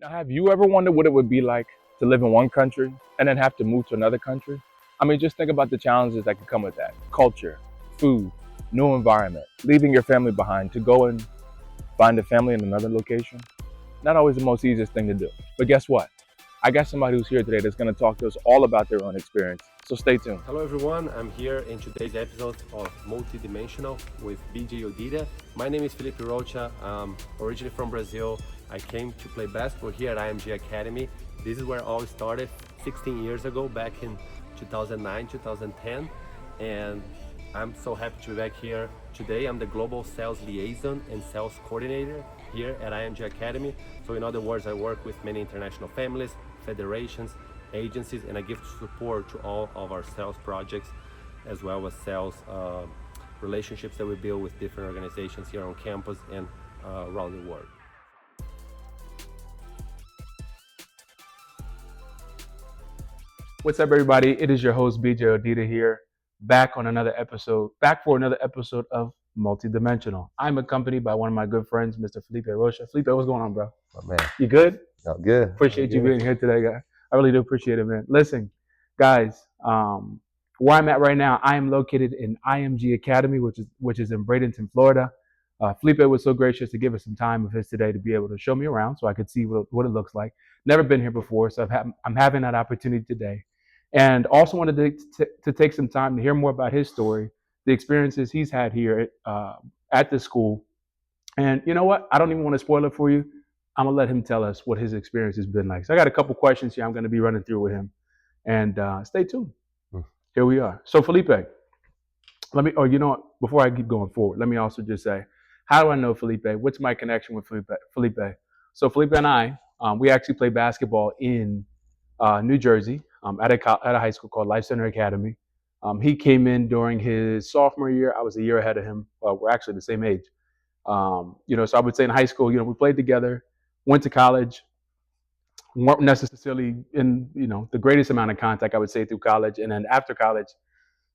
Now, have you ever wondered what it would be like to live in one country and then have to move to another country? I mean, just think about the challenges that can come with that. Culture, food, new environment, leaving your family behind to go and find a family in another location. Not always the most easiest thing to do. But guess what? I got somebody who's here today that's going to talk to us all about their own experience. So stay tuned. Hello everyone, I'm here in today's episode of Multidimensional with BJ Odira. My name is Felipe Rocha. I'm originally from Brazil. I came to play basketball here at IMG Academy. This is where it all started 16 years ago, back in 2009, 2010. And I'm so happy to be back here today. I'm the Global Sales Liaison and Sales Coordinator here at IMG Academy. So in other words, I work with many international families, federations, agencies, and I give support to all of our sales projects as well as sales relationships that we build with different organizations here on campus and around the world. What's up, everybody? It is your host, BJ Odira here, back for another episode of Multidimensional. I'm accompanied by one of my good friends, Mr. Felipe Rocha. Felipe, what's going on, bro? Oh, man. You good? Oh, good. Appreciate you being here today, guy. I really do appreciate it, man. Listen, guys, where I'm at right now, I am located in IMG Academy, which is in Bradenton, Florida. Felipe was so gracious to give us some time of his today to be able to show me around so I could see what it looks like. Never been here before, so I'm having that opportunity today. And also wanted to take some time to hear more about his story, the experiences he's had here at the school. And you know what? I don't even want to spoil it for you. I'm going to let him tell us what his experience has been like. So I got a couple questions here I'm going to be running through with him. And stay tuned. Here we are. So Felipe, before I keep going forward, let me also just say, how do I know Felipe? What's my connection with Felipe? So Felipe and I, we actually play basketball in New Jersey at a high school called Life Center Academy. He came in during his sophomore year. I was a year ahead of him. We're actually the same age. So I would say in high school, we played together, went to college, weren't necessarily in, the greatest amount of contact, I would say, through college. And then after college,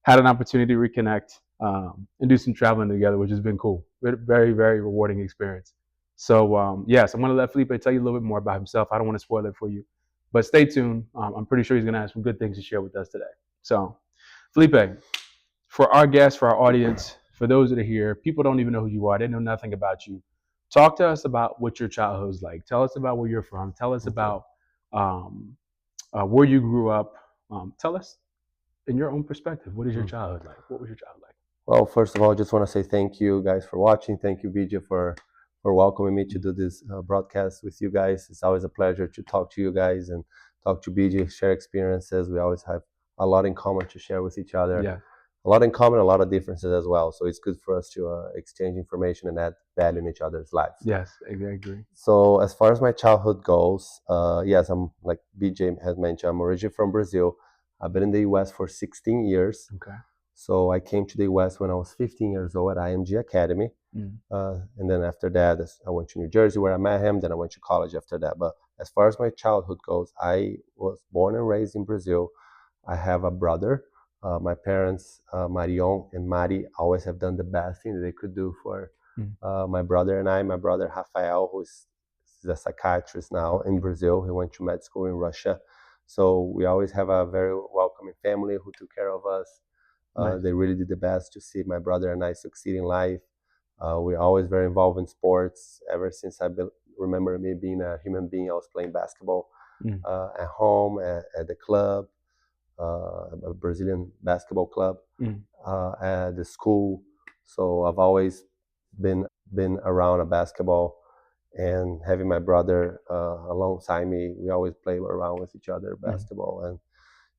had an opportunity to reconnect and do some traveling together, which has been cool. Very, very rewarding experience. So, yes, I'm going to let Felipe tell you a little bit more about himself. I don't want to spoil it for you. But stay tuned. I'm pretty sure he's going to have some good things to share with us today. So, Felipe, for our guests, for our audience, for those that are here, people don't even know who you are. They know nothing about you. Talk to us about what your childhood was like. Tell us about where you're from. Tell us about where you grew up. Tell us, in your own perspective, what is your childhood like? What was your childhood like? Well, first of all, I just want to say thank you guys for watching. Thank you, BJ, for welcoming me to do this broadcast with you guys. It's always a pleasure to talk to you guys and talk to BJ, share experiences. We always have a lot in common to share with each other. Yeah. A lot in common, a lot of differences as well. So it's good for us to exchange information and add value in each other's lives. Yes, I agree. So as far as my childhood goes, yes, I'm like BJ has mentioned, I'm originally from Brazil. I've been in the US for 16 years. Okay. So I came to the US when I was 15 years old at IMG Academy. And then after that, I went to New Jersey where I met him. Then I went to college after that. But as far as my childhood goes, I was born and raised in Brazil. I have a brother. My parents, Marion and Mari, always have done the best thing that they could do for my brother and I. My brother, Rafael, who is a psychiatrist now in Brazil. He went to med school in Russia. So we always have a very welcoming family who took care of us. Nice. They really did the best to see my brother and I succeed in life. We're always very involved in sports. Ever since I remember me being a human being, I was playing basketball at home, at the club, a Brazilian basketball club, at the school. So I've always been around a basketball. And having my brother alongside me, we always play around with each other basketball. And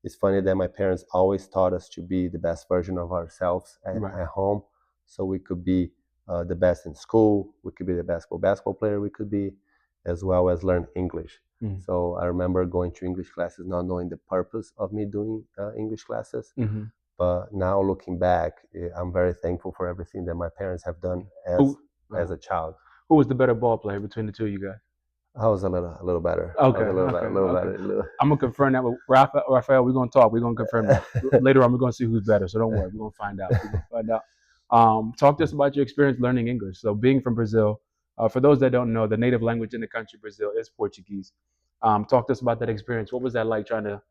it's funny that my parents always taught us to be the best version of ourselves at home, so we could be the best in school. We could be the best basketball player we could be, as well as learn English. So I remember going to English classes, not knowing the purpose of me doing English classes. But now looking back, I'm very thankful for everything that my parents have done as a child. Who was the better ball player between the two of you guys? I was a little better. Okay. A little better. I'm gonna confirm that with Rafael. We're gonna talk. We're gonna confirm that later on. We're gonna see who's better. So don't worry. We're gonna find out. Talk to us about your experience learning English. So being from Brazil, For those that don't know, the native language in the country Brazil is Portuguese. Talk to us about that experience. What was that like trying to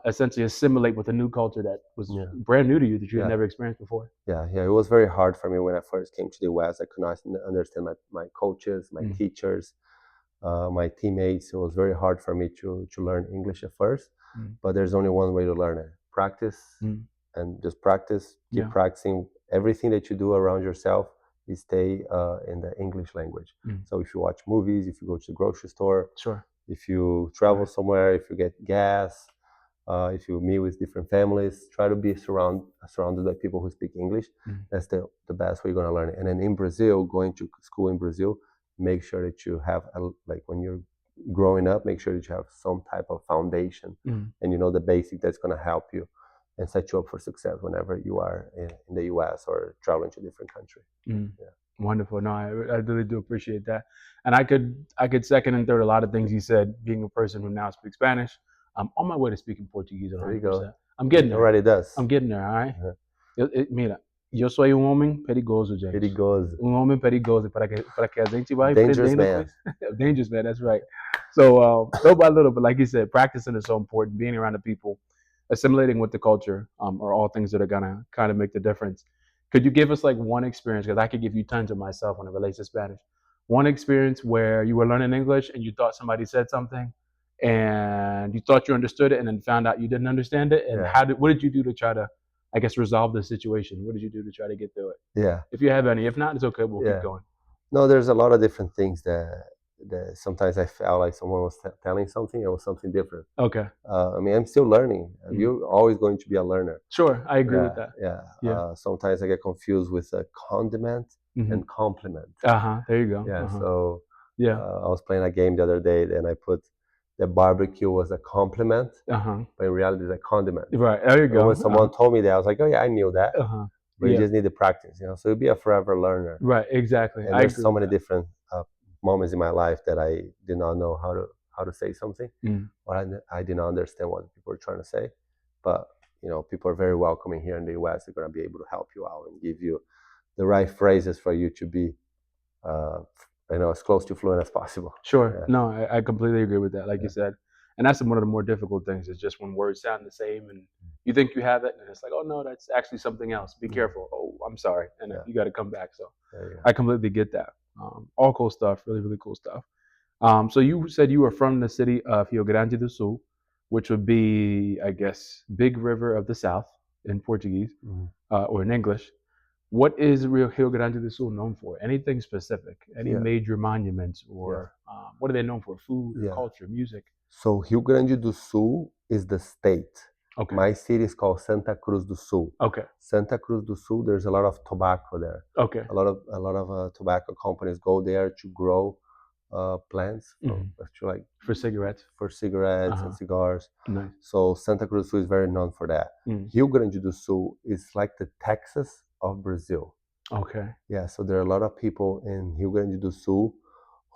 essentially assimilate with a new culture that was Yeah. brand new to you that you had Yeah. never experienced before? Yeah, yeah, it was very hard for me when I first came to the US. I could not understand my coaches, my Mm. teachers, my teammates. It was very hard for me to learn English at first, Mm. but there's only one way to learn it: practice, Mm. and just practice. Keep Yeah. practicing. Everything that you do around yourself, you stay in the English language. Mm. So if you watch movies, if you go to the grocery store, Sure. if you travel Right. somewhere, if you get gas, if you meet with different families, try to be surrounded by people who speak English. Mm. That's the best way you're gonna learn it. And then in Brazil, going to school in Brazil, make sure that you have like when you're growing up, make sure that you have some type of foundation, Mm. and you know the basic that's gonna help you and set you up for success whenever you are in the U.S. or traveling to a different country. Mm. Yeah. Wonderful. No, I really do appreciate that, and I could second and third a lot of things you said. Being a person who now speaks Spanish, I'm on my way to speaking Portuguese There you 100%. go. I'm getting It there. already does. I'm getting there. All right. Uh-huh. Mira, yo soy um homem perigoso, gente. Perigoso. Homem perigoso para que a gente vai Dangerous aprendendo man. coisas. Dangerous man. That's right. So little by little, but like you said, practicing is so important. Being around the people, assimilating with the culture, are all things that are gonna kind of make the difference. Could you give us like one experience? Because I could give you tons of myself when it relates to Spanish. One experience where you were learning English and you thought somebody said something, and you thought you understood it, and then found out you didn't understand it. And Yeah. what did you do to try to, I guess, resolve the situation? What did you do to try to get through it? Yeah. If you have any, if not, it's okay. We'll keep Yeah. going. No, there's a lot of different things that sometimes I felt like someone was telling something, it was something different. Okay. I mean, I'm still learning. Mm. You're always going to be a learner. Sure, I agree with Yeah, that. yeah. Yeah. Sometimes I get confused with a condiment Mm-hmm. and compliment. There you go. Yeah. So Yeah. I was playing a game the other day, and I put the barbecue was a compliment, but in reality, it's a condiment. Right. There you And go. when someone told me that, I was like, oh yeah, I knew that. But you Yeah. just need to practice, you know. So you'll be a forever learner. Right. Exactly. And I there's agree so with many that. different moments in my life that I did not know how to say something, Mm. or I did not understand what people were trying to say. But you know, people are very welcoming here in the U.S. They're going to be able to help you out and give you the right phrases for you to be, uh, as close to fluent as possible. Sure. Yeah. No, I completely agree with that. Like Yeah. you said, and that's one of the more difficult things is just when words sound the same and you think you have it, and it's like, oh no, that's actually something else. Be careful. Oh, I'm sorry, and Yeah. you got to come back. So There you go. I completely get that. All cool stuff. Really, really cool stuff. So you said you were from the city of Rio Grande do Sul, which would be, I guess, Big River of the South in Portuguese, Mhm. or in English. What is Rio Grande do Sul known for? Anything specific? Any Yeah. major monuments, Yeah. or what are they known for? Food, or Yeah. culture, music? So Rio Grande do Sul is the state. Okay. My city is called Santa Cruz do Sul. Okay. Santa Cruz do Sul, there's a lot of tobacco there. Okay. A lot of tobacco companies go there to grow plants For cigarettes. for cigarettes and cigars. Nice. So Santa Cruz do Sul is very known for that. Rio Grande do Sul is like the Texas of Brazil. Okay. Yeah, so there are a lot of people in Rio Grande do Sul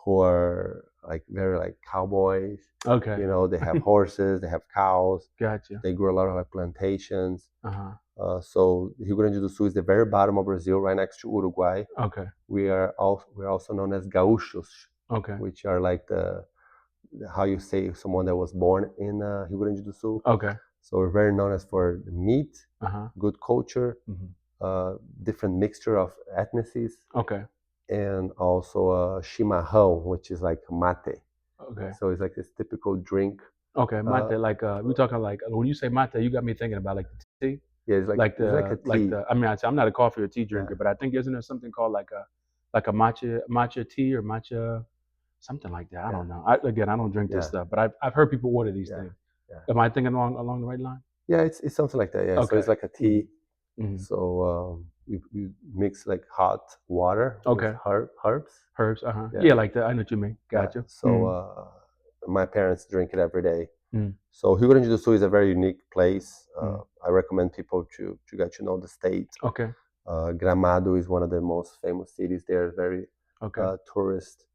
who are like very like cowboys. Okay. You know, they have horses, they have cows. Gotcha. They grow a lot of like plantations. Uh-huh. So Rio Grande do Sul is the very bottom of Brazil, right next to Uruguay. Okay. We're also known as gaúchos, Okay. which are like how you say someone that was born in Rio Grande do Sul. Okay. So we're very known as for meat, good culture, different mixture of ethnicities. Okay. And also chimarrão, which is like mate. Okay. So it's like this typical drink. Okay, mate, like we're talking like when you say mate, you got me thinking about like the tea. Yeah, it's like a tea. I mean, I'm not a coffee or tea drinker, Yeah. but I think isn't there something called like a matcha tea or matcha something like that? I don't know. I don't drink this stuff, but I've heard people order these things. Yeah. Am I thinking along the right line? Yeah, it's something like that. Yeah. Okay. So it's like a tea. Mm-hmm. So you mix like hot water with herbs. Herbs. Yeah, like that. I know what you mean. Gotcha. Yeah. So my parents drink it every day. So Rio Grande do Sul is a very unique place. I recommend people to get to know the state. Okay. Gramado is one of the most famous cities there. Very tourist,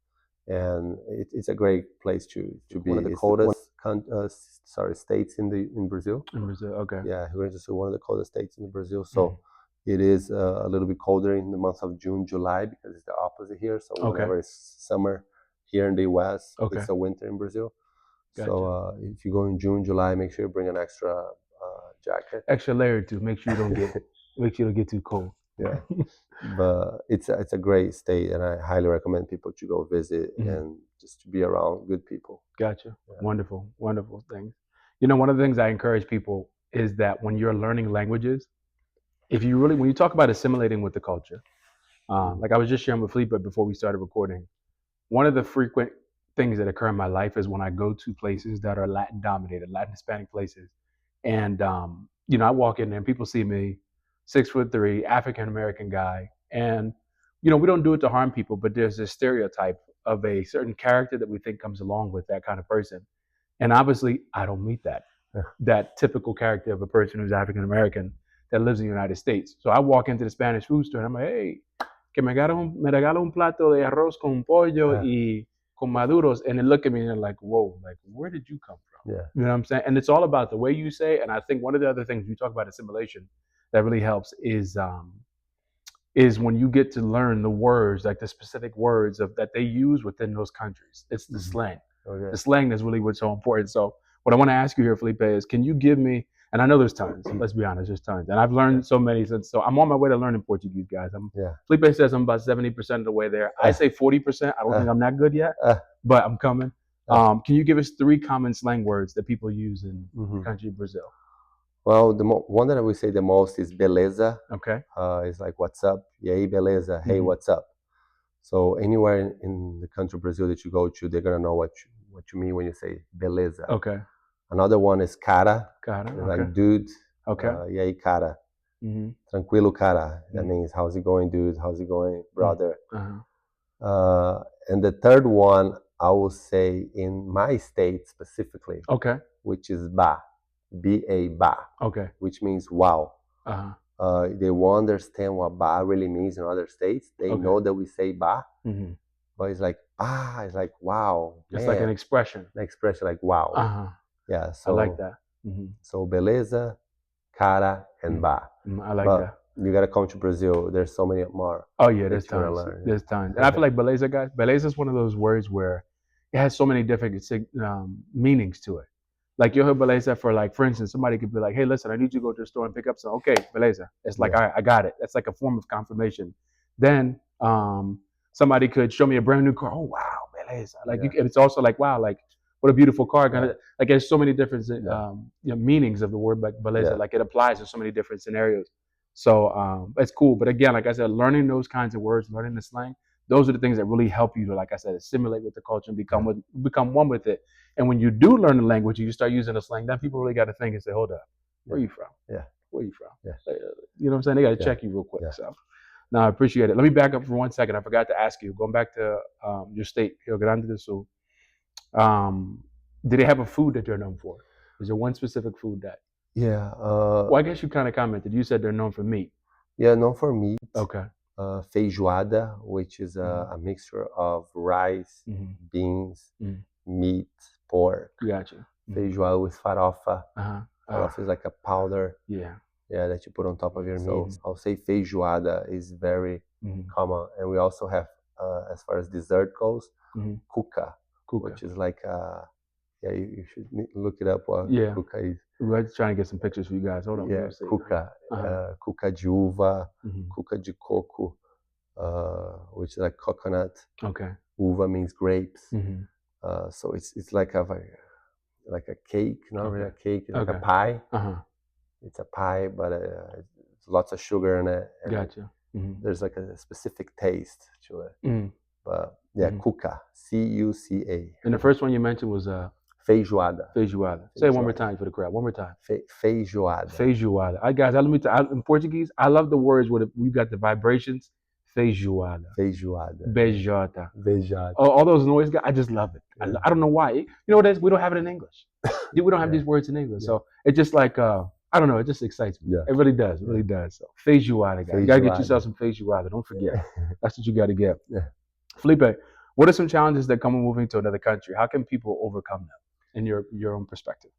and it's a great place to be. One of the coldest states in Brazil. In Brazil, okay. Yeah, Rio Grande do Sul, one of the coldest states in Brazil. So It is a little bit colder in the month of June, July, because it's the opposite here. So Okay. whenever it's summer here in the US, Okay. it's a winter in Brazil. Gotcha. So if you go in June, July, make sure you bring an extra jacket. Extra layer too. Make sure you don't get too cold. Yeah. But it's a great state, and I highly recommend people to go visit and just to be around good people. Gotcha. Yeah. Wonderful things. You know, one of the things I encourage people is that when you're learning languages, when you talk about assimilating with the culture, like I was just sharing with Felipe before we started recording, one of the frequent things that occur in my life is when I go to places that are Latin dominated, Latin Hispanic places, and I walk in there and people see me, 6'3", African American guy, and we don't do it to harm people, but there's this stereotype of a certain character that we think comes along with that kind of person, and obviously I don't meet that typical character of a person who's African American that lives in the United States. So I walk into the Spanish food store and I'm like, hey, que me regala un plato de arroz con pollo y con maduros, and they look at me and they're like, whoa, like where did you come from? Yeah. You know what I'm saying? And it's all about the way you say it. And I think one of the other things you talk about assimilation that really helps is when you get to learn the words, like the specific words that they use within those countries. It's the slang. Okay. The slang is really what's so important. So what I want to ask you here, Felipe, is can you give me, and I know there's tons, let's be honest, there's tons. And I've learned so many since, so I'm on my way to learning Portuguese, guys. Felipe says I'm about 70% of the way there. I say 40%. I don't think I'm that good yet, but I'm coming. Can you give us 3 common slang words that people use in the country of Brazil? Well, the one that I would say the most is beleza. Okay. It's like, what's up? E aí, beleza? Hey, what's up? So anywhere in the country of Brazil that you go to, they're going to know what you mean when you say beleza. Okay. Another one is cara. Cara. Like, dude. Okay. E aí, cara. Tranquilo, cara. That means, how's it going, dude? How's it going, brother? And the third one, I will say in my state specifically, which is ba. B-A, ba. Okay. Which means wow. They will understand what ba really means in other states. They know that we say ba, but it's like, it's like, wow. It's like an expression. An expression like, wow. Yeah. So I like that. So beleza, cara, and ba. I like that. You gotta come to Brazil. There's so many more. Oh yeah, there's tons. There's tons. And I feel like beleza, guys. Beleza is one of those words where it has so many different meanings to it. Like you'll hear beleza for instance, somebody could be like, hey, listen, I need you to go to the store and pick up some. Okay, beleza. It's like, all right, I got it. That's like a form of confirmation. Then somebody could show me a brand new car. Oh, wow, beleza. Like it's also like, wow, like what a beautiful car. Like there's so many different meanings of the word like beleza. Like it applies in so many different scenarios. So it's cool. But again, like I said, learning those kinds of words, learning the slang, those are the things that really help you to, like I said, assimilate with the culture and become one with it. And when you do learn the language and you start using the slang, then people really got to think and say, hold up, where are you from? Yeah. Where are you from? Yeah. You know what I'm saying? They got to check you real quick. So no, I appreciate it. Let me back up for 1 second. I forgot to ask you, going back to your state, Rio Grande do Sul, do they have a food that they're known for? Is there one specific food that? Yeah. Well, I guess you kind of commented. You said they're known for meat. Yeah, known for meat. Okay. Feijoada, which is a mixture of rice, beans, meat, pork. Gotcha. Feijoada with farofa. Farofa is like a powder. Yeah, that you put on top of your meat. I'll say feijoada is very common. And we also have, as far as dessert goes, cuca, which is like, you should look it up what cuca is. We're trying to get some pictures for you guys. Hold on. Yeah, cuca. Cuca de uva, cuca de coco, which is like coconut. Okay. Uva means grapes. So it's like a cake, not really a cake. It's like a pie. It's a pie, but it's lots of sugar in it. Gotcha. There's like a specific taste to it. But cuca, C-U-C-A. And the first one you mentioned was feijoada. Feijoada. Say it one more time for the crowd. One more time. Feijoada. Feijoada. All right, guys, let me in Portuguese, I love the words where we got the vibrations. Feijoada. Feijoada. Beijota. Beijota. All those noise guys, I just love it. I don't know why. You know what it is? We don't have it in English. We don't have these words in English. So it's just like, I don't know, it just excites me. Yeah. It really does. It really does. So Feijoada, guys. You got to get yourself some Feijoada. Don't forget. That's what you got to get. Yeah. Felipe, what are some challenges that come with moving to another country? How can people overcome them in your own perspective?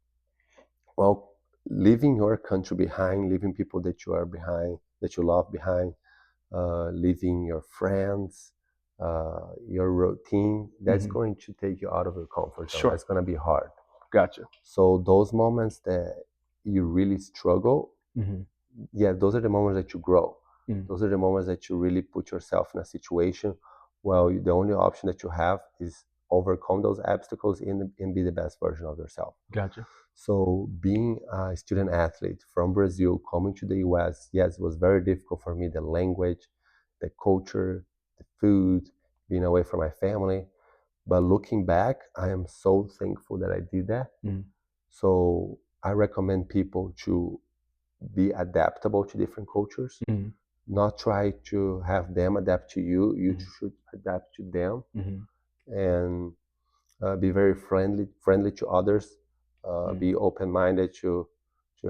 Well, leaving your country behind, leaving people that you are behind, that you love behind, leaving your friends, your routine, that's going to take you out of your comfort zone. Sure. That's going to be hard. Gotcha. So those moments that you really struggle, yeah, those are the moments that you grow. Those are the moments that you really put yourself in a situation where the only option that you have is overcome those obstacles and be the best version of yourself. Gotcha. So being a student athlete from Brazil, coming to the US, yes, it was very difficult for me. The language, the culture, the food, being away from my family. But looking back, I am so thankful that I did that. So I recommend people to be adaptable to different cultures, not try to have them adapt to you. You should adapt to them, and be very friendly to others. Be open-minded to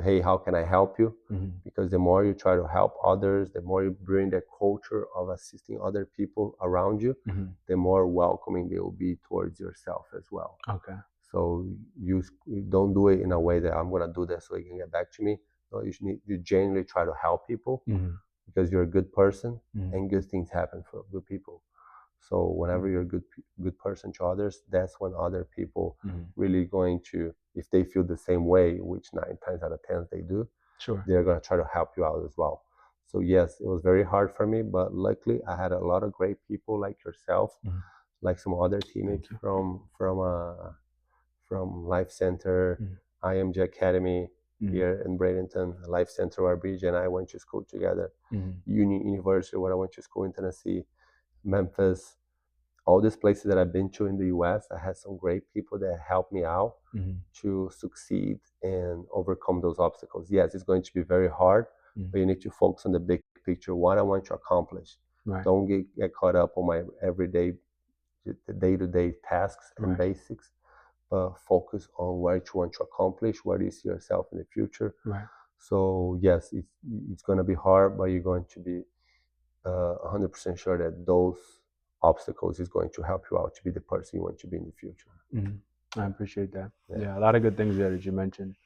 hey, how can I help you? Because the more you try to help others, the more you bring the culture of assisting other people around you, the more welcoming they will be towards yourself as well. Okay. So you don't do it in a way that I'm gonna do this so you can get back to me. No, you genuinely try to help people because you're a good person, and good things happen for good people. So whenever you're a good person to others, that's when other people really going to, if they feel the same way, which 9 times out of 10 they do, Sure. they're gonna try to help you out as well. So yes, it was very hard for me, but luckily I had a lot of great people like yourself, like some other teammates from Life Center, IMG Academy here in Bradenton, Life Center where BJ and I went to school together, Union University where I went to school in Tennessee, Memphis, all these places that I've been to in the US. I had some great people that helped me out to succeed and overcome those obstacles. Yes, it's going to be very hard, but you need to focus on the big picture, what I want to accomplish. Right. Don't get caught up on my everyday, day-to-day tasks and basics, but focus on what you want to accomplish, where do you see yourself in the future. Right. So yes, it's going to be hard, but you're going to be 100% sure that those obstacles is going to help you out to be the person you want to be in the future. I appreciate that. Yeah, a lot of good things there that you mentioned.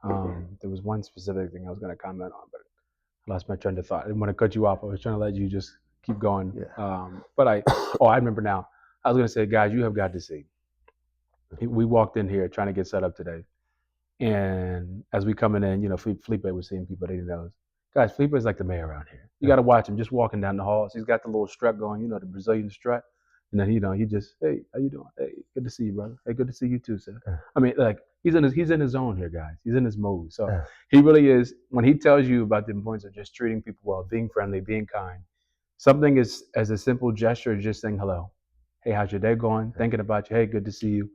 There was one specific thing I was going to comment on, but I lost my train of thought. I didn't want to cut you off. I was trying to let you just keep going. Yeah. But I remember now. I was going to say, guys, you have got to see. We walked in here trying to get set up today. And as we coming in, Felipe was seeing people that he knows. Guys, Felipe is like the mayor around here. You got to watch him just walking down the halls. He's got the little strut going, the Brazilian strut. And then, he just, hey, how you doing? Hey, good to see you, brother. Hey, good to see you too, sir. I mean, like, he's in his zone here, guys. He's in his mode. So he really is, when he tells you about the importance of just treating people well, being friendly, being kind, something as a simple gesture as just saying hello. Hey, how's your day going? Thinking about you. Hey, good to see you.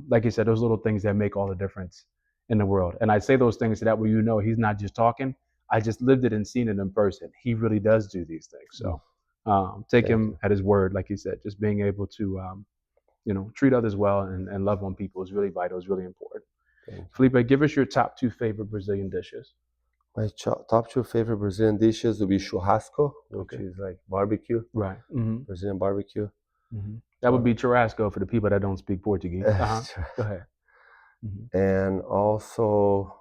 Like you said, those little things that make all the difference in the world. And I say those things so that way he's not just talking. I just lived it and seen it in person. He really does do these things. So take him at his word, like you said. Just being able to, treat others well and love on people is really vital, is really important. Felipe, give us your top 2 favorite Brazilian dishes. My top 2 favorite Brazilian dishes would be churrasco, which is like barbecue. Right. Brazilian barbecue. That would be churrasco for the people that don't speak Portuguese. Go ahead. And also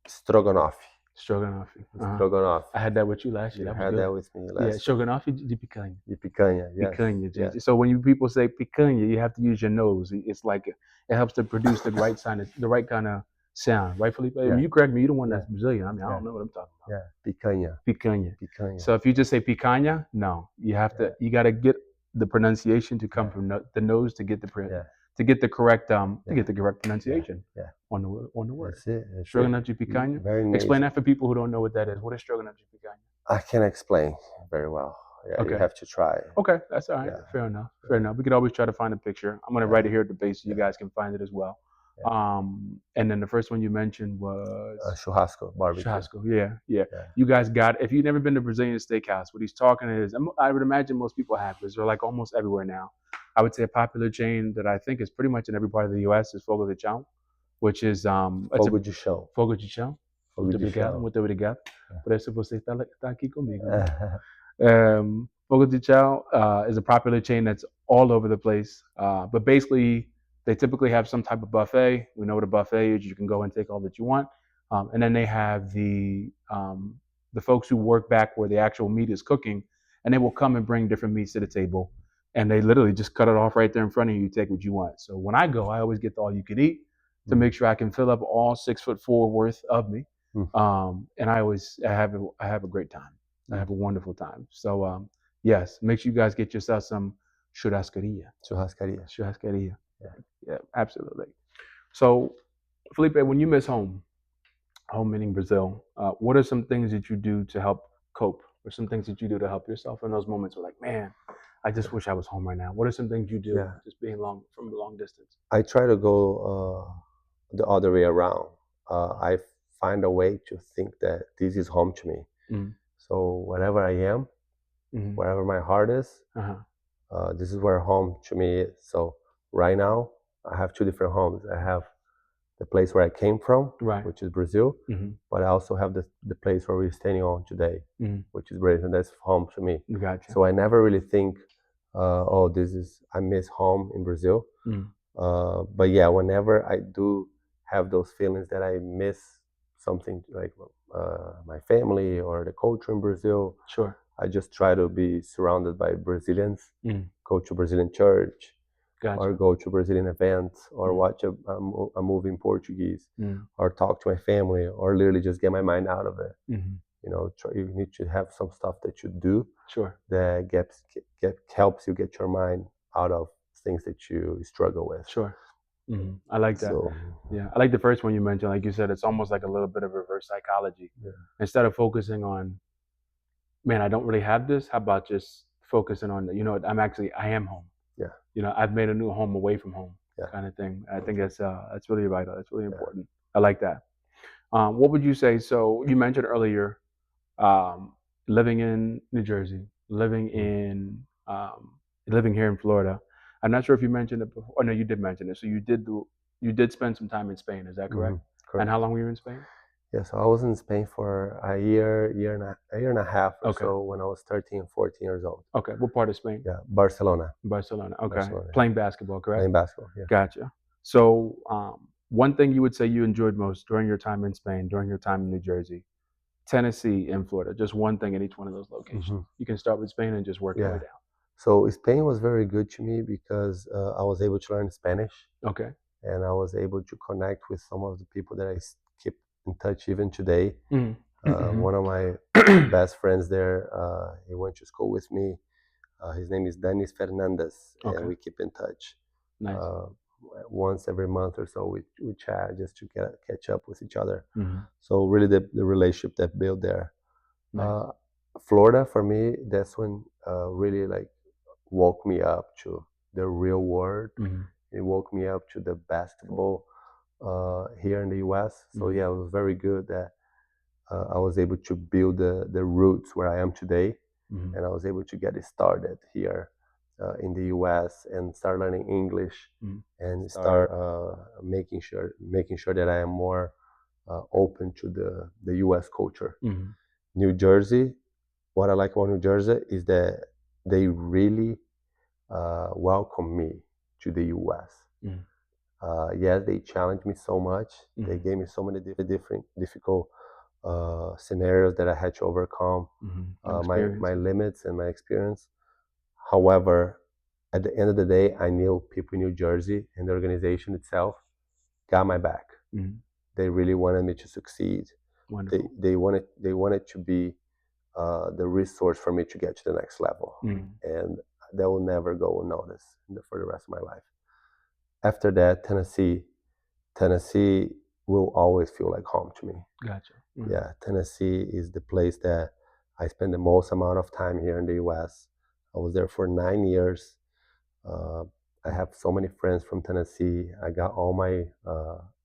stroganoff. Stroganoff. Stroganoff. I had that with you last year. You had that with me last year. Yeah, stroganoff de picanha. De picanha, yes. Picanha. Yes. So when people say picanha, you have to use your nose. It's like it helps to produce the right kind of sound, right, Felipe? I mean, you correct me. You're the one that's Brazilian. I mean, I don't know what I'm talking about. Yeah, picanha. Picanha. So if you just say picanha, no, you have to. You got to get the pronunciation to come from the nose to get the correct pronunciation on the word. That's it. Stroganoff de picanha. Explain that for people who don't know what that is. What is stroganoff de picanha? I can explain very well. Yeah, you have to try. Okay, that's all right. Yeah. Fair enough. We could always try to find a picture. I'm going to write it here at the base so you guys can find it as well. And then the first one you mentioned was churrasco, barbecue. Churrasco, yeah. You guys got, if you've never been to Brazilian steakhouse, what he's talking is, I would imagine most people have, because they're like almost everywhere now. I would say a popular chain that I think is pretty much in every part of the U.S. is Fogo de Chão, which is Fogo de Chão. Fogo de Chão. Muito obrigado. Por isso você está aqui comigo. Fogo de Chão is a popular chain that's all over the place. But basically, they typically have some type of buffet. We know what a buffet is. You can go and take all that you want. And then they have the folks who work back where the actual meat is cooking, and they will come and bring different meats to the table, and they literally just cut it off right there in front of you. You take what you want. So when I go, I always get the all you can eat to make sure I can fill up all 6'4" worth of me. And I have a great time. I have a wonderful time. So yes, make sure you guys get yourself some churrascaria. Churrascaria. Yeah, absolutely. So Felipe, when you miss home meaning Brazil, what are some things that you do to help cope, or some things that you do to help yourself in those moments where, like, man, I just wish I was home right now? What are some things you do, just being from a long distance? I try to go the other way around. I find a way to think that this is home to me. So wherever I am, wherever my heart is, this is where home to me is. So right now, I have two different homes. I have the place where I came from, which is Brazil, but I also have the place where we're standing on today, which is Bradenton. That's home to me. Gotcha. So I never really think, I miss home in Brazil. But yeah, whenever I do have those feelings that I miss something like my family or the culture in Brazil, Sure. I just try to be surrounded by Brazilians, go to Brazilian church, or go to Brazilian events, or watch a movie in Portuguese, or talk to my family, or literally just get my mind out of it. You know, you need to have some stuff that you do that helps you get your mind out of things that you struggle with. Sure. I like that. So, yeah, I like the first one you mentioned. Like you said, it's almost like a little bit of reverse psychology. Instead of focusing on, man, I don't really have this. How about just focusing on, I am home. I've made a new home away from home, kind of thing. I think that's really vital. That's really important. I like that. What would you say? So you mentioned earlier, living in New Jersey, living here in Florida. I'm not sure if you mentioned it before. Oh, no, you did mention it. So you did spend some time in Spain. Is that correct? Correct. And how long were you in Spain? Yeah, so I was in Spain for a year and a half or so when I was 13, 14 years old. Okay, what part of Spain? Yeah, Barcelona. Okay, Barcelona. Playing basketball, correct? Playing basketball, yeah. Gotcha. So one thing you would say you enjoyed most during your time in Spain, during your time in New Jersey, Tennessee, and Florida, just one thing in each one of those locations. You can start with Spain and just work your way down. So Spain was very good to me because I was able to learn Spanish. Okay. And I was able to connect with some of the people that I keep in touch even today. One of my best friends there, he went to school with me. His name is Dennis Fernandez, and we keep in touch. Nice. Once every month or so, we chat just to catch up with each other. So really, the relationship that built there. Nice. Florida for me, that's when really like woke me up to the real world. It woke me up to the basketball here in the U.S. So yeah, it was very good that I was able to build the roots where I am today, and I was able to get it started here in the U.S. and start learning English and start making sure that I am more open to the U.S. culture. New Jersey, what I like about New Jersey is that they really welcome me to the U.S. Yes, they challenged me so much. They gave me so many different difficult scenarios that I had to overcome, my limits and my experience. However, at the end of the day, I knew people in New Jersey and the organization itself got my back. They really wanted me to succeed. Wonderful. They wanted to be the resource for me to get to the next level, and that will never go unnoticed for the rest of my life. After that, Tennessee will always feel like home to me. Gotcha. Yeah, Tennessee is the place that I spend the most amount of time here in the U.S. I was there for 9 years. I have so many friends from Tennessee. I got all my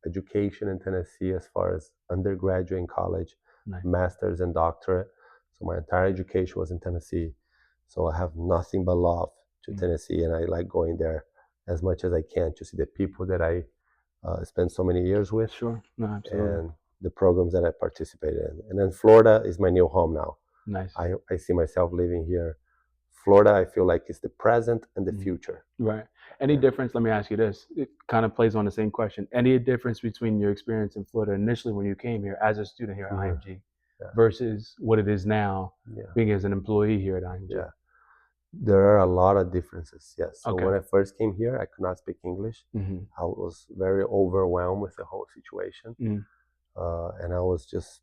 education in Tennessee as far as undergraduate and college, master's and doctorate. So my entire education was in Tennessee. So I have nothing but love to Tennessee, and I like going there as much as I can to see the people that I spent so many years with. Sure, no, absolutely. And the programs that I participated in. And then Florida is my new home now. Nice. I see myself living here Florida, I feel like, is the present and the Mhm. future. Right. Any Yeah. difference? Let me ask you this. It kind of plays on the same question. Any difference between your experience in Florida initially when you came here as a student here at Mhm. IMG Yeah. versus what it is now Yeah. being as an employee here at IMG? Yeah. There are a lot of differences. Yes. So Okay. when I first came here, I could not speak English. Mm-hmm. I was very overwhelmed with the whole situation, Mm. and I was just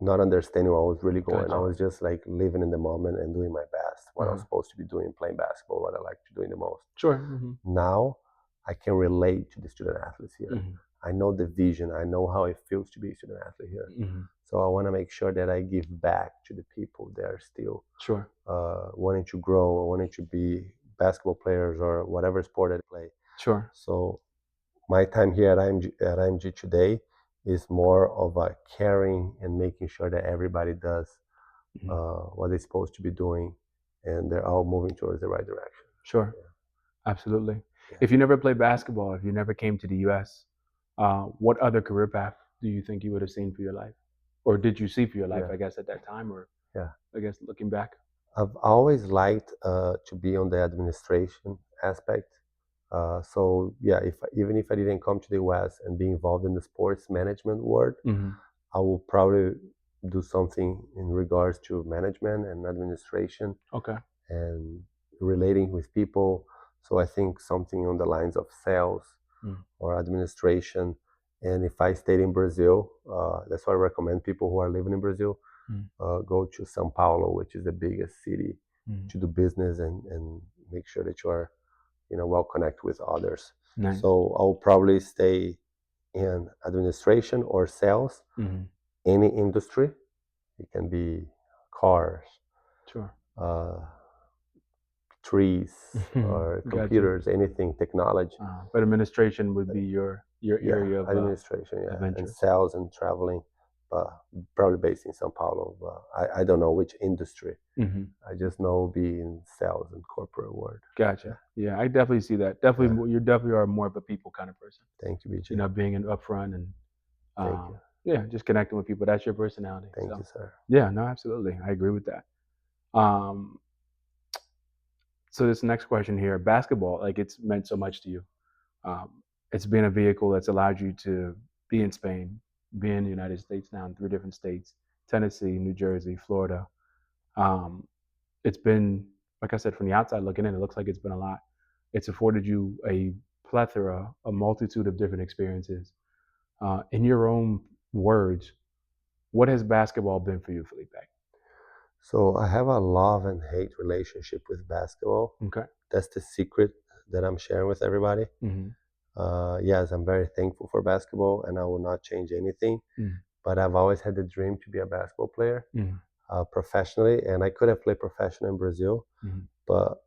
not understanding what was really going. I Gotcha. was just like living in the moment and doing my best, what I was Uh-huh. supposed to be doing, playing basketball, what I like to doing the most. Sure. Mm-hmm. Now I can relate to the student athletes here. Mm-hmm. I know the vision. I know how it feels to be a student athlete here. Mm-hmm. So I want to make sure that I give back to the people that are still Sure. wanting to grow, wanting to be basketball players or whatever sport they play. Sure. So my time here at IMG today is more of a caring and making sure that everybody does Mm-hmm. what they're supposed to be doing, and they're all moving towards the right direction. Sure. Yeah. Absolutely. Yeah. If you never played basketball, if you never came to the U.S., what other career path do you think you would have seen for your life? Or did you see for your life, Yeah. I guess, at that time, or Yeah. I guess looking back? I've always liked to be on the administration aspect. So yeah, even if I didn't come to the US and be involved in the sports management world, Mm-hmm. I will probably do something in regards to management and administration Okay. and relating with people. So I think something on the lines of sales Mm. or administration. And if I stayed in Brazil, that's why I recommend people who are living in Brazil Mm. go to São Paulo, which is the biggest city, Mm. to do business and make sure that you are, well connected with others. Nice. So I'll probably stay in administration or sales, Mm-hmm. any industry. It can be cars, Sure. uh, trees, or Gotcha. computers, anything technology. But administration would be your Yeah, area of administration, yeah, and adventures. sales and traveling, but probably based in Sao Paulo. But I don't know which industry. Mm-hmm. I just know being sales and corporate world. Gotcha. Yeah, I definitely see that. Definitely, Yeah. you definitely are more of a people kind of person. Thank you, BJ. You know, being upfront and Thank you. yeah, just connecting with people. That's your personality. Thank you, So sir. yeah, no, absolutely, I agree with that. Um, so this next question here, basketball, like it's meant so much to you. Um, it's been a vehicle that's allowed you to be in Spain, be in the United States now in 3 different states: Tennessee, New Jersey, Florida. Um, it's been, like I said, from the outside looking in, it looks like it's been a lot. It's afforded you a plethora, a multitude of different experiences. In your own words, what has basketball been for you, Felipe? So I have a love and hate relationship with basketball. Okay. That's the secret that I'm sharing with everybody. Mm-hmm. Yes, I'm very thankful for basketball, and I will not change anything. Mm-hmm. But I've always had the dream to be a basketball player Mm-hmm. professionally, and I could have played professional in Brazil, Mm-hmm. but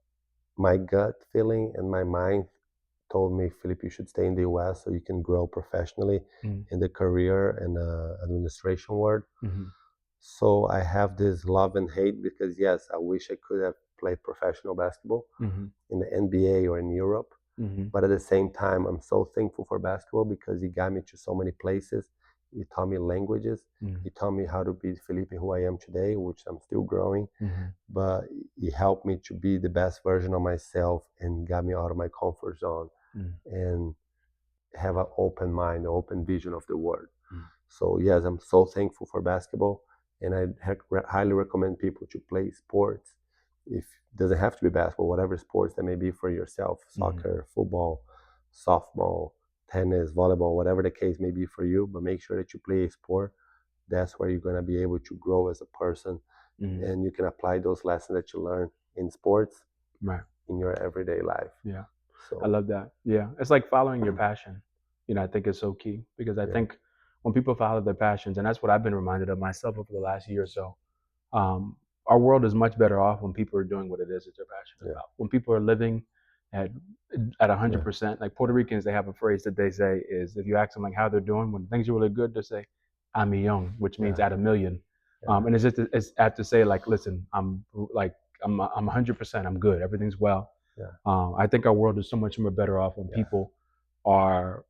my gut feeling and my mind told me, Philip, you should stay in the US so you can grow professionally Mm-hmm. in the career and administration world. Mm-hmm. So I have this love and hate because, yes, I wish I could have played professional basketball Mm-hmm. in the NBA or in Europe. Mm-hmm. But at the same time, I'm so thankful for basketball because it got me to so many places. It taught me languages. Mm-hmm. It taught me how to be Felipe who I am today, which I'm still growing. Mm-hmm. But it helped me to be the best version of myself and got me out of my comfort zone and have an open mind, an open vision of the world. So yes, I'm so thankful for basketball, and I highly recommend people to play sports. If it doesn't have to be basketball, whatever sports that may be for yourself, soccer, football, softball, tennis, volleyball, whatever the case may be for you, but make sure that you play a sport. That's where you're going to be able to grow as a person, and you can apply those lessons that you learn in sports Right. in your everyday life. Yeah. So I love that. Yeah. It's like following your passion. You know, I think is so key because I think when people follow their passions, and that's what I've been reminded of myself over the last year or so, our world is much better off when people are doing what it is that they're passionate about. When people are living at 100%, like Puerto Ricans, they have a phrase that they say is if you ask them like how they're doing, when things are really good, they say, "A millón," which means at a million. And it's at to say like, listen, I'm 100%, I'm good, everything's well. I think our world is so much more better off when people are,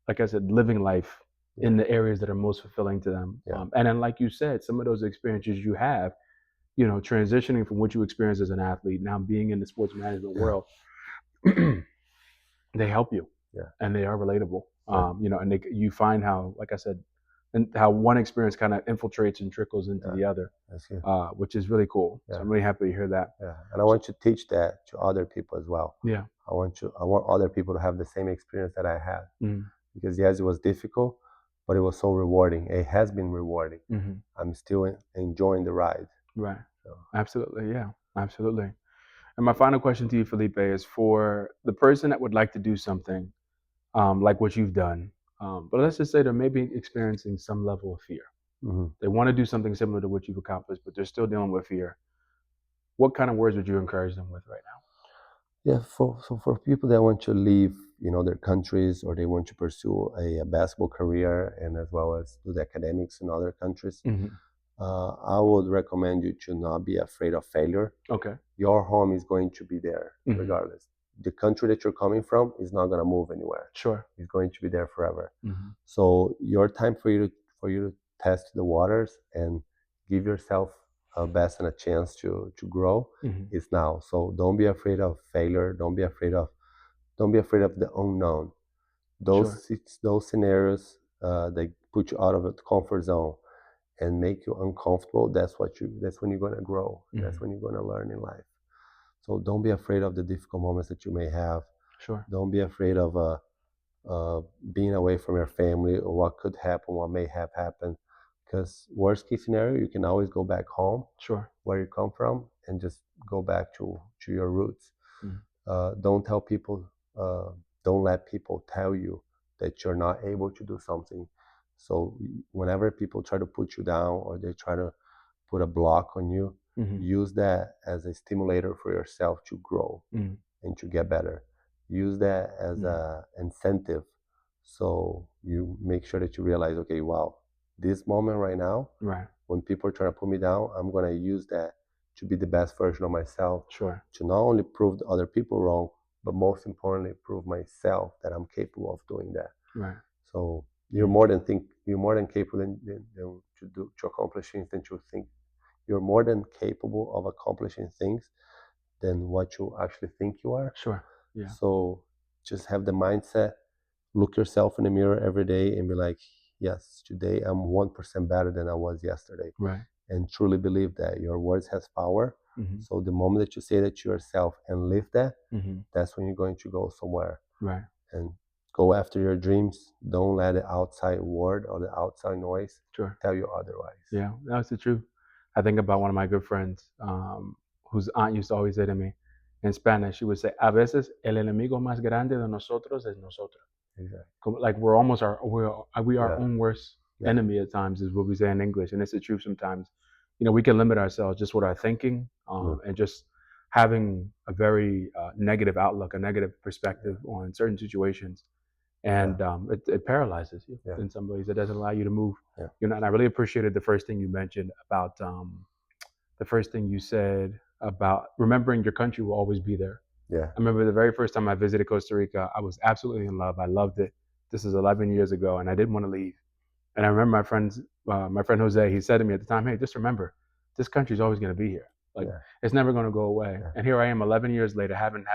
like I said, living life in the areas that are most fulfilling to them. And then, like you said, some of those experiences you have, transitioning from what you experienced as an athlete, now being in the sports management world, they help you, and they are relatable. And you find how, like I said, and how one experience kind of infiltrates and trickles into the other, which is really cool. So I'm really happy to hear that. And I want to teach that to other people as well. Yeah. I want other people to have the same experience that I had, because yes, it was difficult, but it was so rewarding. It has been rewarding. I'm still enjoying the ride. Right. So. Absolutely. Yeah. Absolutely. And my final question to you, Felipe, is for the person that would like to do something like what you've done, but let's just say they're maybe experiencing some level of fear. They want to do something similar to what you've accomplished, but they're still dealing with fear. What kind of words would you encourage them with right now? Yeah, for people that want to leave, their countries, or they want to pursue a basketball career, and as well as do the academics in other countries, I would recommend you to not be afraid of failure. Okay. Your home is going to be there regardless. The country that you're coming from is not going to move anywhere. Sure. It's going to be there forever. So your time for you to test the waters and give yourself a best and a chance to grow is now. So don't be afraid of failure. Don't be afraid of the unknown. Those scenarios that put you out of the comfort zone and make you uncomfortable, that's when you're going to grow. That's when you're going to learn in life. So don't be afraid of the difficult moments that you may have. Sure. Don't be afraid of being away from your family, or what could happen, what may have happened. Because worst case scenario, you can always go back home, where you come from, and just go back to your roots. Don't let people tell you that you're not able to do something. So whenever people try to put you down, or they try to put a block on you, use that as a stimulator for yourself to grow and to get better. Use that as an incentive. So you make sure that you realize, okay, wow, this moment right now, when people are trying to put me down, I'm going to use that to be the best version of myself. Sure. To not only prove the other people wrong, but most importantly, prove myself that I'm capable of doing that. Right. So you're more than capable to accomplish things than you think. You're more than capable of accomplishing things than what you actually think you are. Sure. Yeah. So just have the mindset, look yourself in the mirror every day and be like, yes, today I'm 1% better than I was yesterday. Right. And truly believe that your words has power. So the moment that you say that to yourself and live that, that's when you're going to go somewhere. Right. And go after your dreams. Don't let the outside word or the outside noise tell you otherwise. Yeah, that's the truth. I think about one of my good friends whose aunt used to always say to me in Spanish, she would say, a veces el enemigo más grande de nosotros es nosotros. Exactly. Like we're our own worst enemy at times, is what we say in English. And it's the truth sometimes. We can limit ourselves just with our thinking and just having a very negative outlook, a negative perspective on certain situations. And it paralyzes you in some ways. It doesn't allow you to move. And I really appreciated the first thing you mentioned about the first thing you said about remembering your country will always be there. Yeah. I remember the very first time I visited Costa Rica, I was absolutely in love. I loved it. This is 11 years ago, and I didn't want to leave. And I remember my friend Jose, he said to me at the time, hey, just remember, this country's always going to be here. Like, it's never going to go away. And here I am 11 years later, having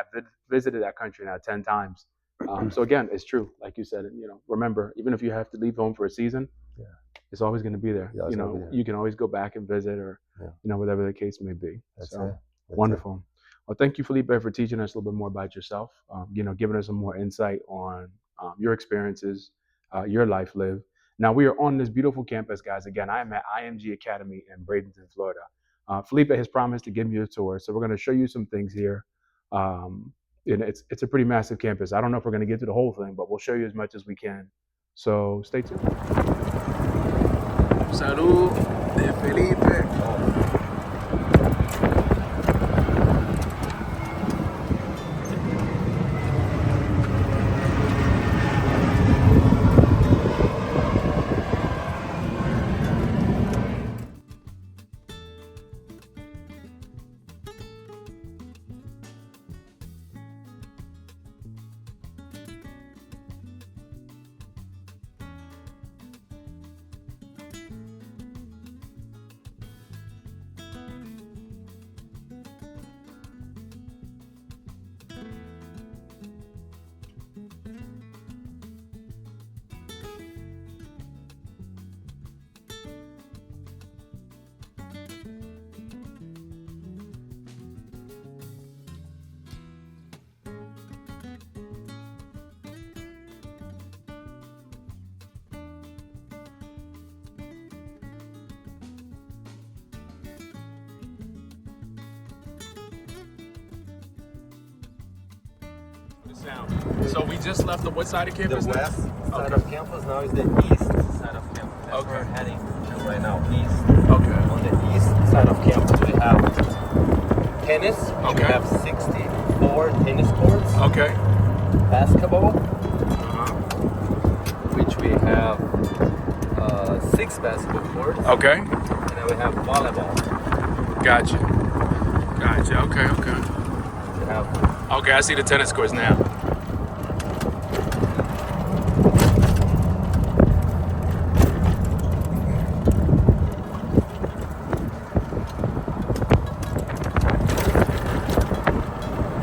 visited that country now 10 times. So again, it's true. Like you said, remember, even if you have to leave home for a season, it's always going to be there. You can always go back and visit, or, whatever the case may be. That's wonderful. Well, thank you, Felipe, for teaching us a little bit more about yourself, giving us some more insight on your experiences, your life lived. Now, we are on this beautiful campus, guys. Again, I am at IMG Academy in Bradenton, Florida. Felipe has promised to give me a tour, so we're going to show you some things here. And it's a pretty massive campus. I don't know if we're going to get to the whole thing, but we'll show you as much as we can. So stay tuned. Salud de Felipe. The sound. So we just left the what side of The campus? west side Okay. of campus now is the east side of campus. That's Okay. where we're heading to right now, east. Okay. On the east side of campus, we have tennis. Okay. We have 64 tennis courts. Okay. Basketball, Uh-huh. which we have 6 basketball courts. Okay. And then we have volleyball. Gotcha. Okay. We have Okay, I see the tennis courts now.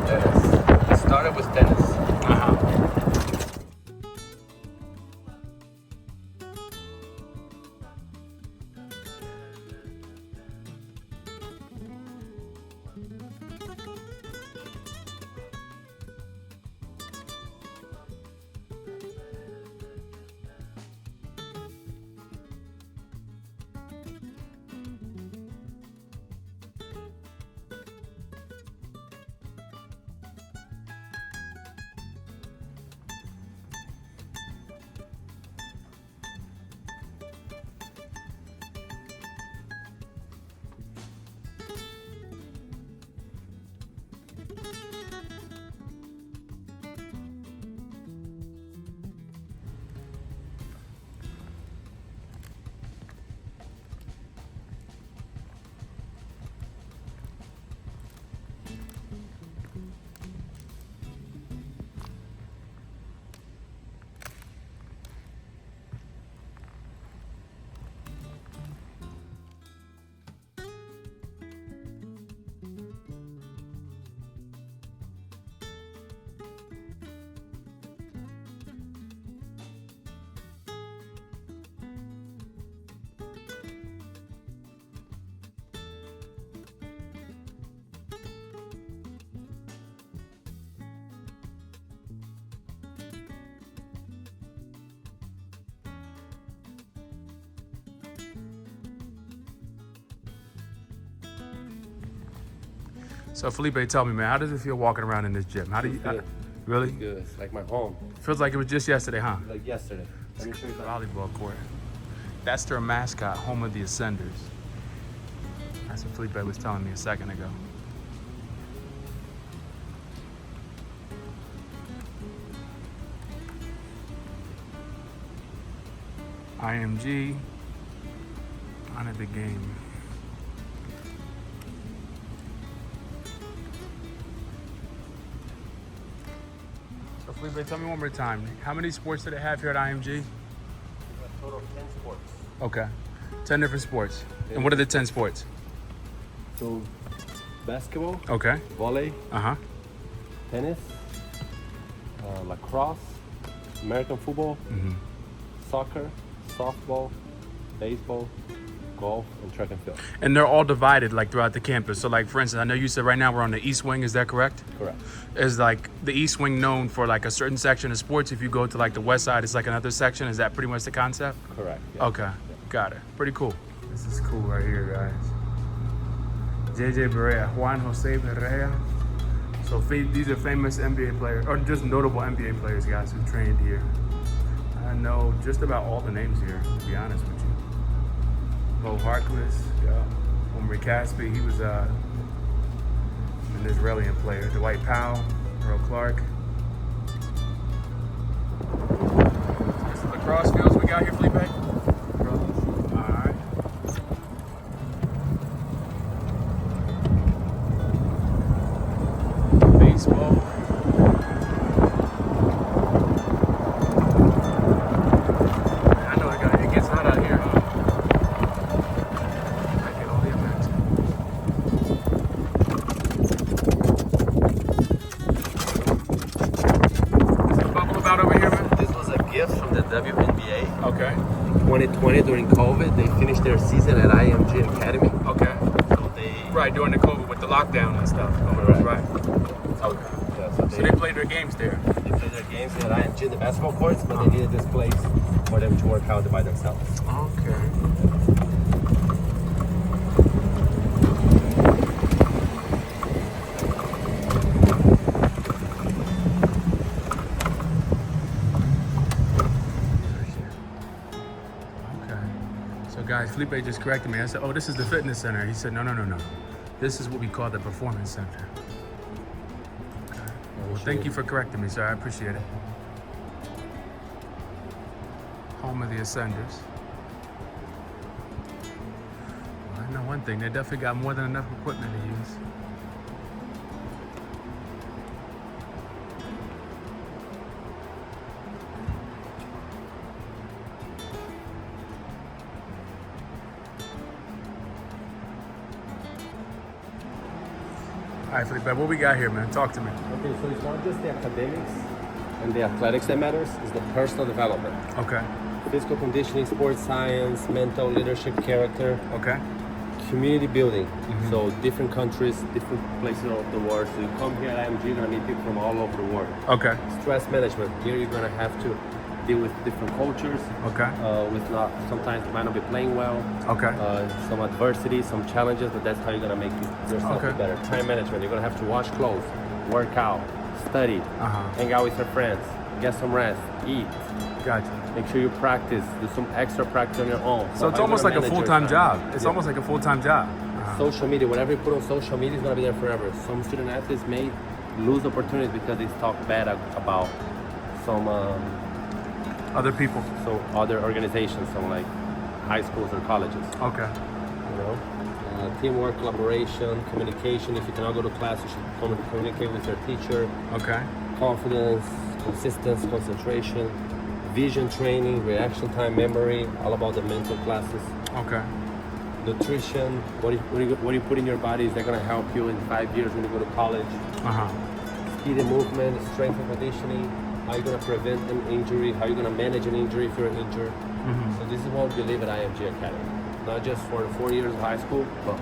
tennis. It started with tennis. Uh-huh. So Felipe, tell me, man, how does it feel walking around in this gym? How do you Good. really? Good. It's like my home. Feels like it was just yesterday, huh? Like yesterday. Let me show you that. Volleyball court. That's their mascot, home of the Ascenders. That's what Felipe was telling me a second ago. IMG on at the game. So Felipe, tell me one more time. How many sports do they have here at IMG? We have a total of 10 sports. Okay. 10 different sports. And what are the 10 sports? So, basketball, Okay. volley, Uh-huh. tennis, lacrosse, American football, soccer, softball, baseball, golf, and track and field. And they're all divided like throughout the campus. So like for instance, I know you said right now we're on the east wing, is that correct? Correct. Is like the east wing known for like a certain section of sports? If you go to like the west side, it's like another section. Is that pretty much the concept? Correct. Yeah. Okay, got it. Pretty cool. This is cool right here, guys. JJ Barea, Juan Jose Barea. So these are famous NBA players, or just notable NBA players, guys, who trained here. I know just about all the names here, to be honest with you. Bo Harkless, Omri Caspi, he was an Israeli player. Dwight Powell, Earl Clark. This is the lacrosse fields we got here, Felipe? Alright. Baseball. I know it gets hot out here, huh? I can only imagine. Is the bubble about over here, man? This was a gift from the WNBA. Okay. 2020 during COVID, they finished their season at IMG Academy. Okay. So they Right, during the COVID with the lockdown and stuff. Correct. Right. Okay. Yeah, So they played their games there. they played their games at IMG in the basketball courts, but they needed this place for them to work out by themselves. Okay. guys, Felipe just corrected me. I said, oh, this is the fitness center. He said, no. This is what we call the performance center. Okay. Well, thank you for correcting me, sir. I appreciate it. Home of the Ascenders. Well, I know one thing. They definitely got more than enough equipment to use. All right, Felipe, what we got here, man? Talk to me. Okay, so it's not just the academics and the athletics that matters, it's the personal development. Okay. Physical conditioning, sports science, mental leadership, character, Okay. community building. So different countries, different places of the world. So you come here at IMG, you're gonna meet people from all over the world. Okay. Stress management. Here you're gonna have to deal with different cultures. Okay. With not sometimes you might not be playing well. Okay. Some adversity, some challenges, but that's how you're gonna make yourself Okay. better. Time management. You're gonna have to wash clothes, work out, study, hang out with your friends, get some rest, eat. Gotcha. Make sure you practice. Do some extra practice on your own. So it's how you almost like gonna a manage your full-time time. job. It's Yeah. almost like a full-time job. Social media, whatever you put on social media is gonna be there forever. Some student athletes may lose opportunities because they talk bad about some Other people. so other organizations, some like high schools or colleges. Okay. You know, teamwork, collaboration, communication. If you cannot go to class, you should communicate with your teacher. Okay. Confidence, consistency, concentration, vision training, reaction time, memory. All about the mental classes. Okay. Nutrition. What you put in your body is that gonna help you in 5 years when you go to college. Speed and movement, strength and conditioning. How you gonna prevent an injury? How you gonna manage an injury if you're injured? So this is what we live at IMG Academy. Not just for the 4 years of high school, but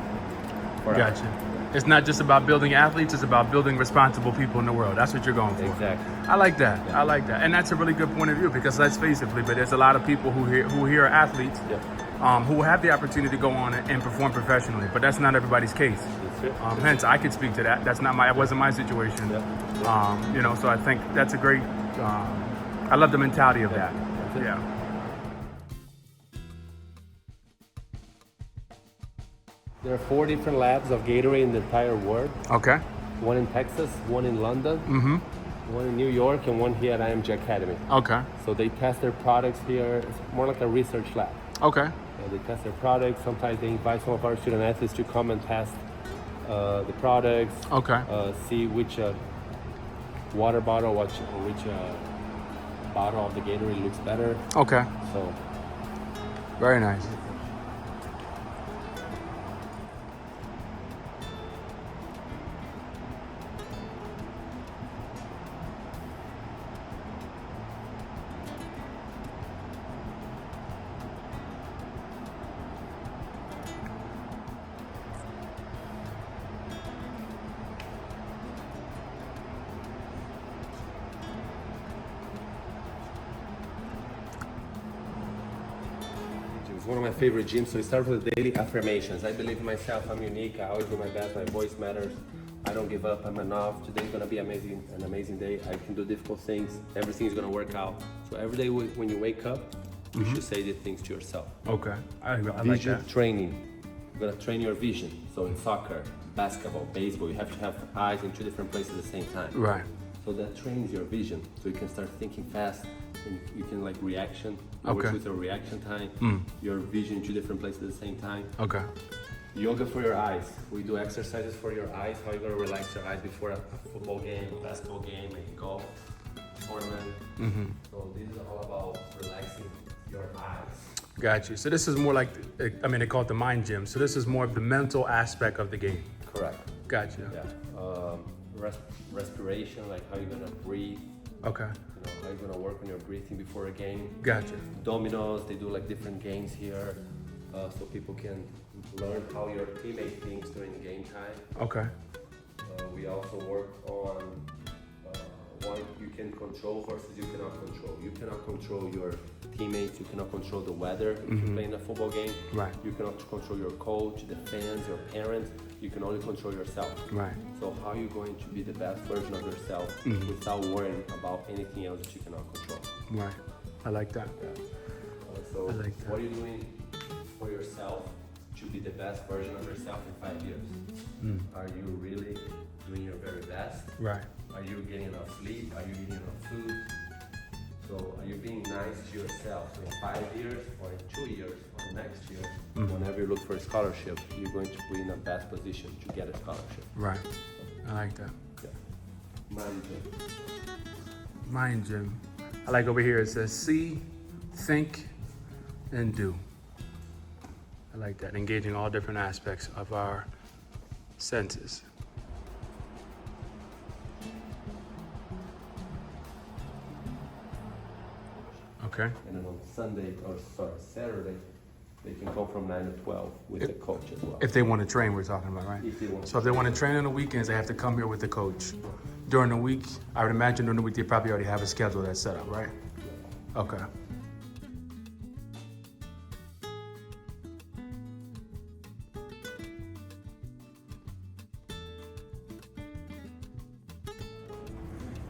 for Gotcha. It's not just about building athletes, it's about building responsible people in the world. That's what you're going for. Exactly. I like that. I like that. And that's a really good point of view because let's face it, Felipe, there's a lot of people who here are athletes who have the opportunity to go on and perform professionally, but that's not everybody's case. That's it. Hence, I could speak to that. That wasn't my situation. You know, so I think that's a great, I love the mentality of that. Yeah. There are 4 different labs of Gatorade in the entire world. Okay. One in Texas, one in London, one in New York, and one here at IMG Academy. Okay. So they test their products here. It's more like a research lab. Okay. They test their products. Sometimes they invite some of our student athletes to come and test the products. Okay. See which water bottle, which bottle of the Gatorade looks better. Okay. So Very nice. it's one of my favorite gyms. So we start with the daily affirmations. I believe in myself. I'm unique. I always do my best. My voice matters. I don't give up. I'm enough. Today's gonna be amazing. An amazing day. I can do difficult things. Everything's gonna work out. So every day when you wake up, you should say these things to yourself. Okay. I like Vision that. training. You're gonna train your vision. So in soccer, basketball, baseball, you have to have eyes in 2 different places at the same time. Right. So that trains your vision. So you can start thinking fast. And you can like reaction. Okay. Works with your reaction time. Your vision in 2 different places at the same time. Okay. Yoga for your eyes. We do exercises for your eyes. How you're gonna relax your eyes before a football game, a basketball game, a golf tournament. So this is all about relaxing your eyes. Got you. So this is more like, I mean, they call it the mind gym. So this is more of the mental aspect of the game. Correct. Got you. Yeah. Respiration, like how you're gonna breathe. Okay. You know, how you're gonna work on your breathing before a game. Gotcha. Dominoes, they do like different games here, so people can learn how your teammate thinks during game time. Okay. We also work on what you can control versus you cannot control. You cannot control your teammates, you cannot control the weather if you're playing a football game. Right. You cannot control your coach, the fans, your parents. You can only control yourself. Right. So how are you going to be the best version of yourself without worrying about anything else that you cannot control? Right. I like that. So I like that. what are you doing for yourself to be the best version of yourself in 5 years? Are you really doing your very best? Right. Are you getting enough sleep? Are you eating enough food? So are you being nice to yourself in 5 years or in 2 years or next year? Whenever you look for a scholarship, you're going to be in the best position to get a scholarship. Right. I like that. Yeah. Mind gym. I like over here it says see, think, and do. I like that. Engaging all different aspects of our senses. Okay. And then on Saturday, they can come from 9 to 12 with the coach as well. If they want to train, we're talking about, right? If they want So if they want to train on the weekends, they have to come here with the coach. During the week, I would imagine during the week they probably already have a schedule that's set up, right? Okay.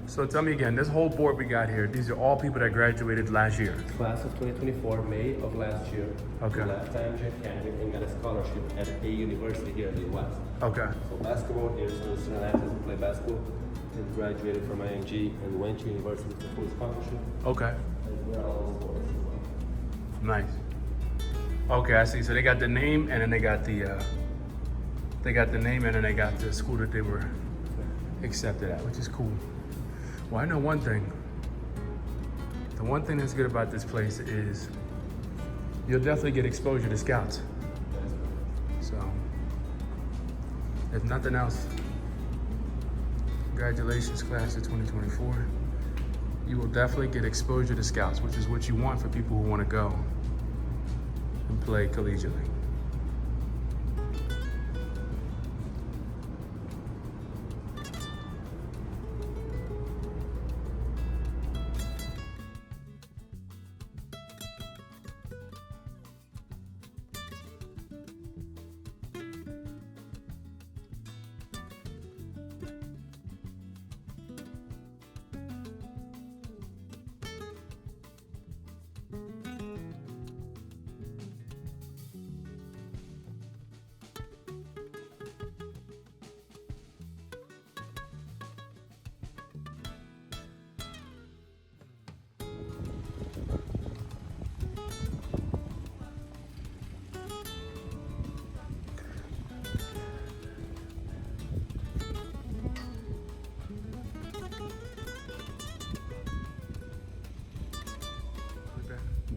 So tell me again, this whole board we got here, these are all people that graduated last year. Class of 2024, May of last year, Okay. left IMG Academy and got a scholarship at a university here in the US. Okay. So basketball, there's some student athletes who play basketball and graduated from IMG and went to university with a full scholarship. Okay. And we're all on sports as well. Nice. Okay, I see. So they got the name and then they got the name and then they got the school that they were accepted at, which is cool. Well, I know one thing. The one thing that's good about this place is you'll definitely get exposure to scouts. So, if nothing else, congratulations, class of 2024. You will definitely get exposure to scouts, which is what you want for people who want to go and play collegiately.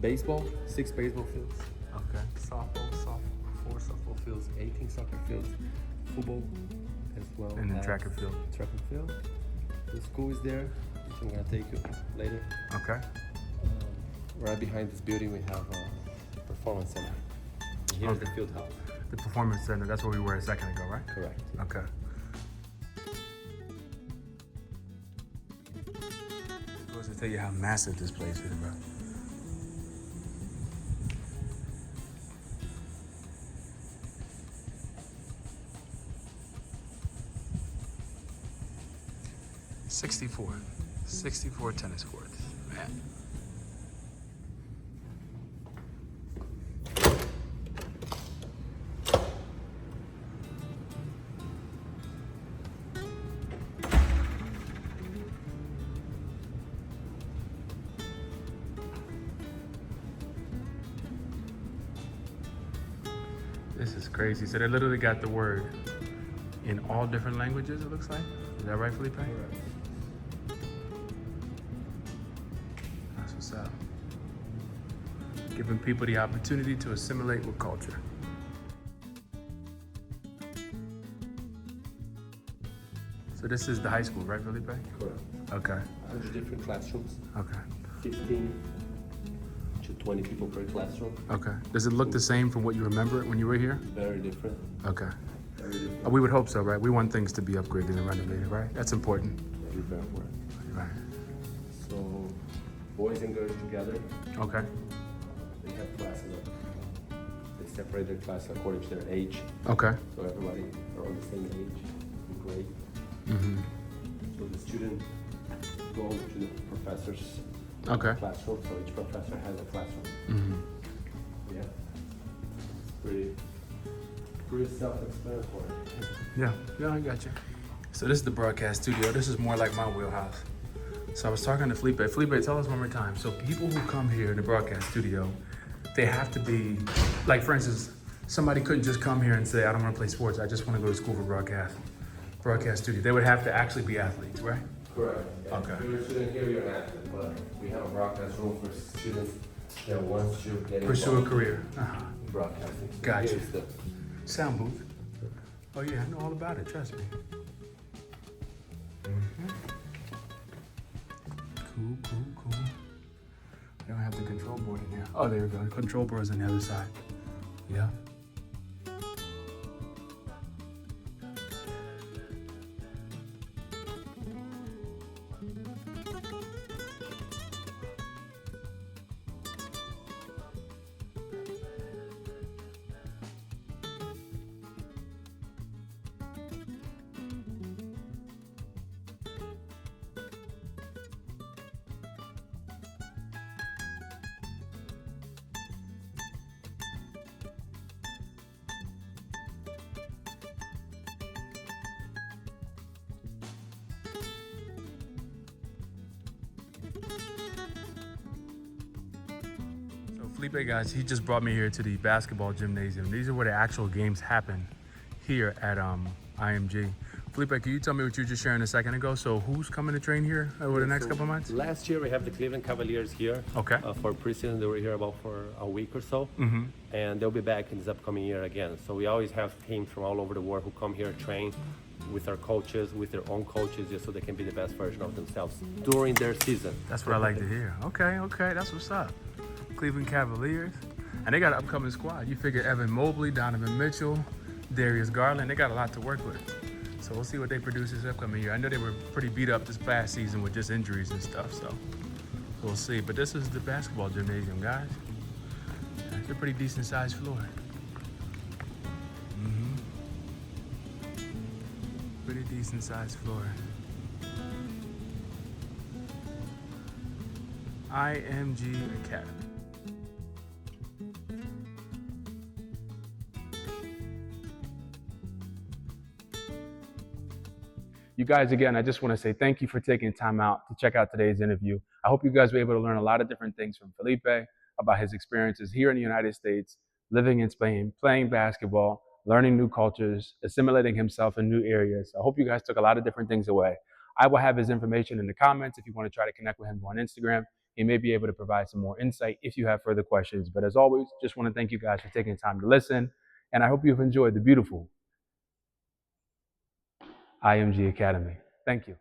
Baseball, 6 baseball fields. Okay. Softball, 4 softball fields, 18 soccer fields, football as well. And then as track and field. Track and field. The school is there, which I'm gonna take you later. Okay. Right behind this building we have a performance center. And here's the field house. The performance center, that's where we were a second ago, right? Correct. Okay. Goes to tell you how massive this place is, bro. Sixty-four tennis courts, man. This is crazy. So they literally got the word in all different languages, it looks like. Is that right, Felipe? Correct. That's what's up. Giving people the opportunity to assimilate with culture. So this is the high school, right, Felipe? Correct. Okay. 100 different classrooms, Okay. 15 to 20 people per classroom. Okay. Does it look the same from what you remember when you were here? Very different. Okay. Very different. We would hope so, right? We want things to be upgraded and renovated, right? That's important. Very important. Right. So, boys and girls together, Okay. they have classes. They separate their classes according to their age. Okay. So everybody are on the same age in grade. Mm-hmm. So the student go to the professor's Okay. classroom. So each professor has a classroom. Mm-hmm. Yeah. pretty self-explanatory. Yeah, I got you. So this is the broadcast studio. This is more like my wheelhouse. So I was talking to Felipe. Felipe, tell us one more time. So people who come here in the broadcast studio, they have to be, like for instance, somebody couldn't just come here and say, I don't want to play sports. I just want to go to school for broadcast studio. They would have to actually be athletes, right? Correct. Yeah. Okay. If you're a student here, you're an athlete, but we have a broadcast room for students that want to get Pursue a involved career. in broadcasting. So Gotcha. here's the- Sound booth. Oh yeah, I know all about it, trust me. Cool. I don't have the control board in here. Oh, there we go. The control board is on the other side. Yeah. Felipe, guys, he just brought me here to the basketball gymnasium. These are where the actual games happen here at IMG. Felipe, can you tell me what you were just sharing a second ago? So who's coming to train here over the next couple of months? Last year we have the Cleveland Cavaliers here. Okay. For preseason, they were here about for a week or so. And they'll be back in this upcoming year again. So we always have teams from all over the world who come here, train with our coaches, with their own coaches, just so they can be the best version of themselves during their season. That's what I like to hear. Okay, that's what's up. Cleveland Cavaliers, and they got an upcoming squad. You figure Evan Mobley, Donovan Mitchell, Darius Garland, they got a lot to work with. So we'll see what they produce this upcoming year. I know they were pretty beat up this past season with just injuries and stuff, so we'll see. But this is the basketball gymnasium, guys. It's a pretty decent sized floor. Pretty decent sized floor. IMG Academy. You guys, again, I just want to say thank you for taking time out to check out today's interview. I hope you guys were able to learn a lot of different things from Felipe about his experiences here in the United States, living in Spain, playing basketball, learning new cultures, assimilating himself in new areas. I hope you guys took a lot of different things away. I will have his information in the comments if you want to try to connect with him on Instagram. He may be able to provide some more insight if you have further questions. But as always, just want to thank you guys for taking time to listen. And I hope you've enjoyed the beautiful IMG Academy. Thank you.